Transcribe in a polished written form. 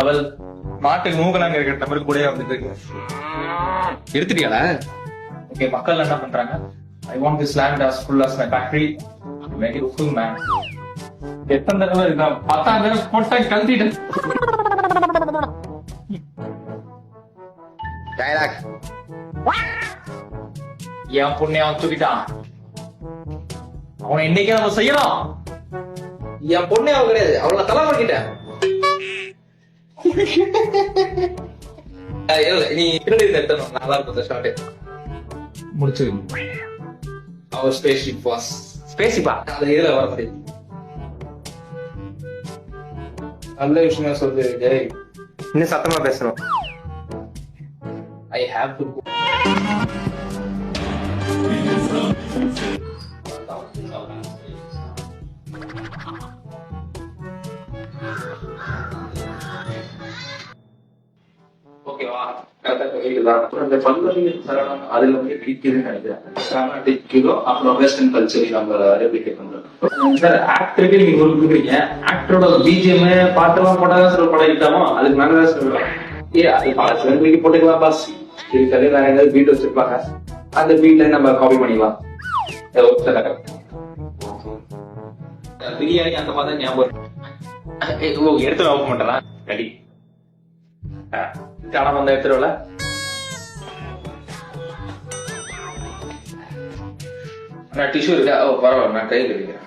அவள் மாட்டுக்கு மூக்கலாங்க இருக்கிற நம்பருக்கு கூட வந்துட்டு இருக்கு. எடுத்துட்டியாடா? ஓகே, மக்கள் என்ன பண்றாங்க? I want this land as full as my factory. Very full man. எத்தனை தடவை இருக்கா? 10ஆம் தடவை போட்டா கழட்டிட்டேன். டயலாக். என் பொண்ணை அவன் தூக்கிட்டான். அவனை இன்னைக்கே நம்ம செய்யலாம். என் பொண்ணே அவ கிடையாது, அவளை தலை பண்ணிட்டேன். நீ பின்னாடி எடுத்தணும், நல்லா இருக்கும் ஷார்ட். முடிச்சு அவர் ஸ்பேஸ்ஷிப் பாஸ். பேசிப்பா. அது இதுல வர முடியும். நல்ல விஷயமா சொல்லு ஜெய். இன்னும் சத்தமா பேசணும். ஐ ஹாவ் டு ஓகேவா? அந்த பல்கலை சரணம் அதுல வந்து கிடைக்குதுன்னு நினைக்கிறேன். கர்நாடிக்கோ அப்புறம் வெஸ்டர்ன் கல்ச்சர் நம்ம ரெப்ளிகேட் பண்றோம். சார் ஆக்டருக்கு நீங்க ஒரு கொடுக்குறீங்க, ஆக்டரோட பிஜிஎம் பாட்டெல்லாம் போட்டாதான் சார் படம் இல்லாமோ அதுக்கு மேலதான் சொல்லுவேன். அது பாட்டு போட்டுக்கலாம் பாஸ். இதுக்காக வேற ஏதாவது பீட் வச்சிருப்பாங்க, அந்த பீட்ல நம்ம காப்பி பண்ணிக்கலாம். பிரியாணி அந்த மாதிரி ஞாபகம். எடுத்து ஓப்பன் பண்றேன். ரெடி. பணம் வந்த எடுத்துருவல. டிஷ்யூ இருக்கா? ஓ பரவாயில்ல, நான் கையில் எடுக்கிறேன்.